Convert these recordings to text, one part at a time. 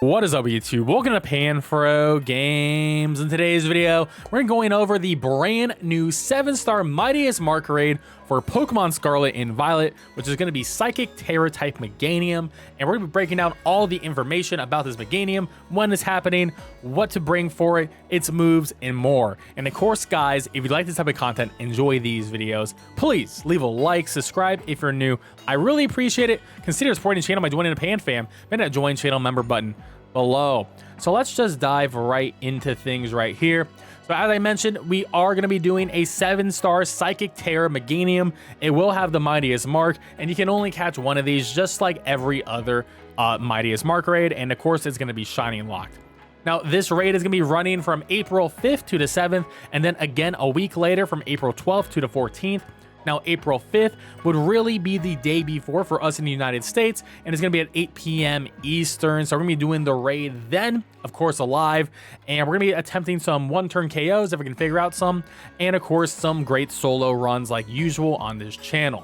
What is up, YouTube? Welcome to PanFro Games. In today's video, we're going over the brand new 7-star Mightiest Mark raid for Pokemon Scarlet and Violet, which is going to be Psychic Terra type Meganium. And we're going to be breaking down all the information about this Meganium, when it's happening, what to bring for it, its moves, and more. And of course, guys, if you like this type of content, enjoy these videos, please leave a like, subscribe if you're new. I really appreciate it. Consider supporting the channel by joining the Pan Fam and that join channel member button below. So let's just dive right into things right here. So as I mentioned, we are going to be doing a 7-star Psychic Terra Meganium. It will have the Mightiest Mark, and you can only catch one of these just like every other Mightiest Mark raid, and of course it's going to be Shining Locked. Now, this raid is going to be running from April 5th to the 7th, and then again a week later from April 12th to the 14th. Now, April 5th would really be the day before for us in the United States, and it's going to be at 8 p.m. Eastern. So we're going to be doing the raid then, of course, alive, and we're going to be attempting some one-turn KOs if we can figure out some, and of course, some great solo runs like usual on this channel.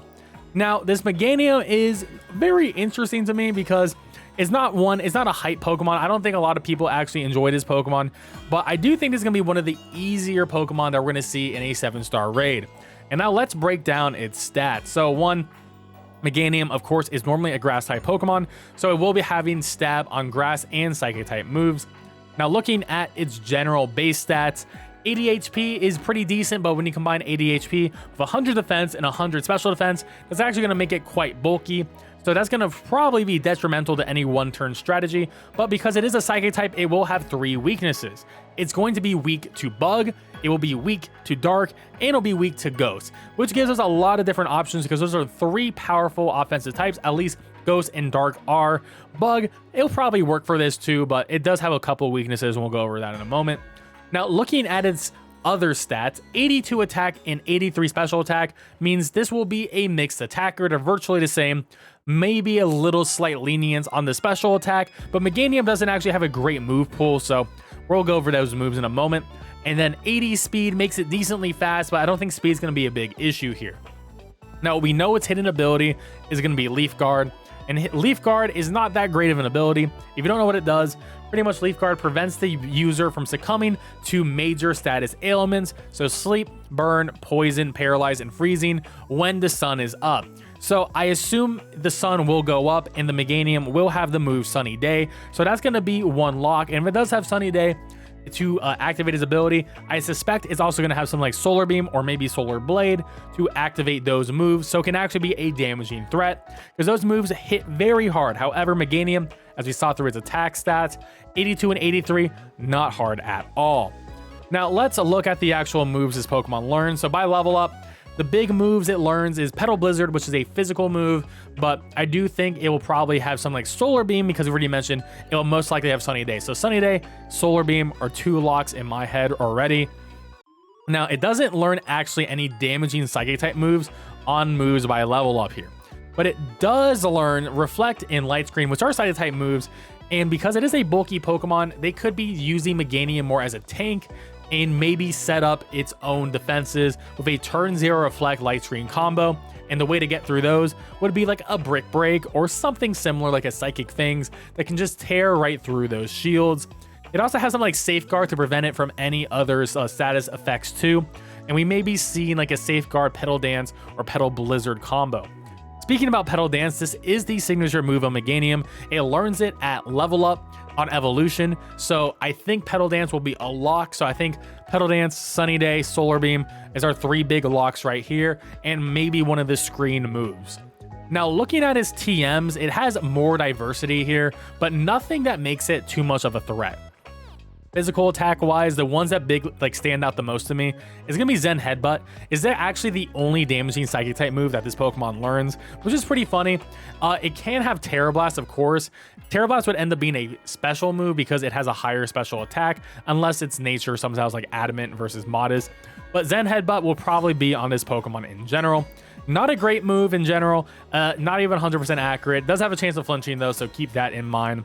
Now, this Meganium is very interesting to me because it's not a hype Pokemon. I don't think a lot of people actually enjoy this Pokemon, but I do think this is going to be one of the easier Pokemon that we're going to see in a 7-star raid. And now let's break down its stats. So one, Meganium, of course, is normally a grass type Pokemon, so it will be having stab on grass and psychic type moves. Now looking at its general base stats, 80 HP is pretty decent, but when you combine 80 HP with 100 defense and 100 special defense, that's actually going to make it quite bulky. So that's going to probably be detrimental to any one-turn strategy, but because it is a psychic type, it will have 3 weaknesses. It's going to be weak to bug, it will be weak to dark, and it'll be weak to ghost, which gives us a lot of different options because those are 3 powerful offensive types. At least ghost and dark are. Bug, it'll probably work for this too, but it does have a couple weaknesses, and we'll go over that in a moment. Now, looking at its other stats, 82 attack and 83 special attack means this will be a mixed attacker. They're virtually the same, maybe a little slight lenience on the special attack, but Meganium doesn't actually have a great move pool, so we'll go over those moves in a moment. And then 80 speed makes it decently fast, but I don't think speed is going to be a big issue here. Now, we know its hidden ability is going to be Leaf Guard, and Leaf Guard is not that great of an ability. If you don't know what it does, pretty much Leaf Guard prevents the user from succumbing to major status ailments, so sleep, burn, poison, paralyze, and freezing when the sun is up. So I assume the sun will go up and the Meganium will have the move Sunny Day, so that's going to be one lock. And if it does have Sunny Day to activate his ability, I suspect it's also going to have some like Solar Beam or maybe Solar Blade to activate those moves, so it can actually be a damaging threat because those moves hit very hard. However, Meganium, as we saw through its attack stats, 82 and 83, not hard at all. Now let's look at the actual moves this Pokemon learns. So by level up, the big moves it learns is Petal Blizzard, which is a physical move, but I do think it will probably have some like Solar Beam because we've already mentioned it will most likely have Sunny Day. So Sunny Day, Solar Beam are 2 locks in my head already. Now, it doesn't learn actually any damaging psychic type moves on moves by level up here, but it does learn Reflect and Light Screen, which are psychic type moves. And because it is a bulky Pokemon, they could be using Meganium more as a tank and maybe set up its own defenses with a turn 0 Reflect Light Screen combo. And the way to get through those would be like a Brick Break or something similar like a Psychic Fangs that can just tear right through those shields. It also has some like Safeguard to prevent it from any other status effects too. And we may be seeing like a Safeguard Petal Dance or Petal Blizzard combo. Speaking about Petal Dance, this is the signature move of Meganium. It learns it at level up on evolution, so I think Petal Dance will be a lock. So I think Petal Dance, Sunny Day, Solar Beam is our 3 big locks right here, and maybe one of the screen moves. Now looking at its TMs, it has more diversity here, but nothing that makes it too much of a threat. Physical attack wise, the ones that stand out the most to me is gonna be Zen Headbutt. Is that actually the only damaging psychic type move that this Pokemon learns, which is pretty funny. It can have Terra Blast, of course. Terra Blast would end up being a special move because it has a higher special attack, unless its nature somehow is like Adamant versus Modest. But Zen Headbutt will probably be on this Pokemon in general. Not a great move in general, not even 100% accurate. Does have a chance of flinching though, so keep that in mind.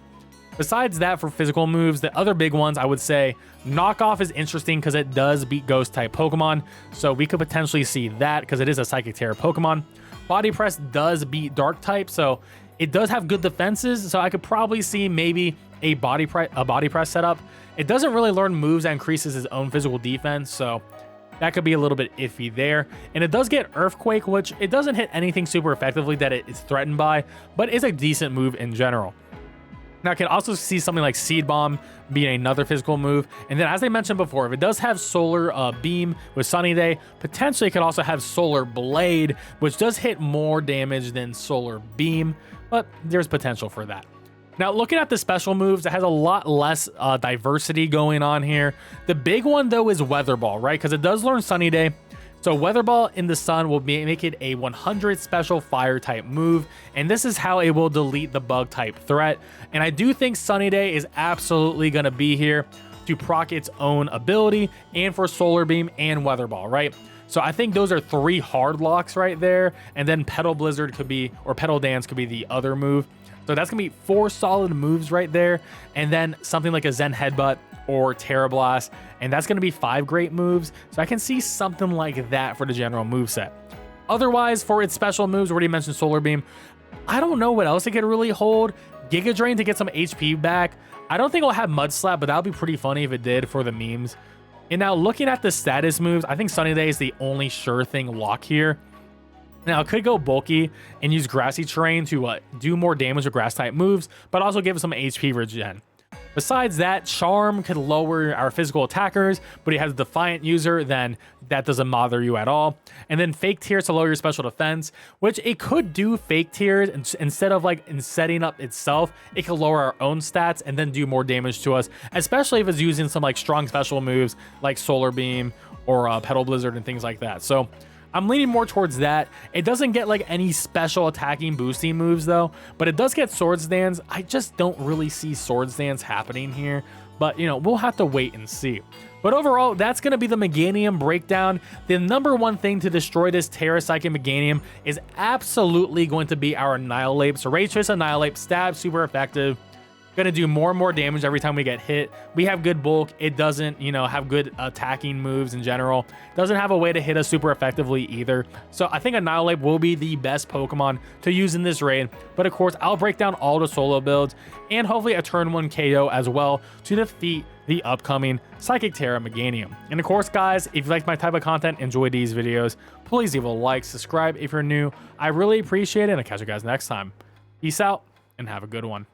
Besides that, for physical moves, the other big ones, I would say Knockoff is interesting because it does beat ghost type Pokemon, so we could potentially see that because it is a Psychic Terra Pokemon. Body Press does beat dark type, so it does have good defenses, so I could probably see maybe a body press setup. It doesn't really learn moves that increases his own physical defense, so that could be a little bit iffy there. And it does get Earthquake, which it doesn't hit anything super effectively that it is threatened by, but is a decent move in general. Now, I can also see something like Seed Bomb being another physical move. And then, as I mentioned before, if it does have Solar Beam with Sunny Day, potentially it could also have Solar Blade, which does hit more damage than Solar Beam, but there's potential for that. Now, looking at the special moves, it has a lot less diversity going on here. The big one, though, is Weather Ball, right? Because it does learn Sunny Day. So Weather Ball in the sun will make it a 100 special fire type move, and this is how it will delete the bug type threat. And I do think Sunny Day is absolutely going to be here to proc its own ability and for Solar Beam and Weather Ball, right? So I think those are 3 hard locks right there, and then Petal Blizzard could be, or Petal Dance could be the other move. So that's going to be 4 solid moves right there, and then something like a Zen Headbutt or Terra Blast, and that's going to be 5 great moves. So I can see something like that for the general moveset. Otherwise, for its special moves, already mentioned Solar Beam. I don't know what else it could really hold. Giga Drain to get some HP back. I don't think it'll have Mud Slap, but that would be pretty funny if it did for the memes. And now looking at the status moves, I think Sunny Day is the only sure thing lock here. Now, it could go bulky and use grassy terrain to do more damage with grass type moves, but also give some HP regen. Besides that, Charm could lower our physical attackers, but he has a Defiant user, then that doesn't bother you at all. And then Fake Tears to lower your special defense, which it could do Fake Tears instead of in setting up itself, it could lower our own stats and then do more damage to us, especially if it's using some strong special moves like Solar Beam or Petal Blizzard and things like that. So I'm leaning more towards that. It doesn't get any special attacking boosting moves though, but it does get Swords Dance. I just don't really see Swords Dance happening here, but we'll have to wait and see. But overall, that's going to be the Meganium breakdown. The number one thing to destroy this Terra Psychic Meganium is absolutely going to be our Annihilate. So Rage Fist Annihilate, stab, super effective. Going to do more and more damage every time we get hit. We have good bulk. It doesn't, have good attacking moves in general. Doesn't have a way to hit us super effectively either. So I think Annihilate will be the best Pokemon to use in this raid. But of course, I'll break down all the solo builds and hopefully a turn 1 KO as well to defeat the upcoming Psychic Terra Meganium. And of course, guys, if you like my type of content, enjoy these videos, please leave a like, subscribe if you're new. I really appreciate it, and I'll catch you guys next time. Peace out and have a good one.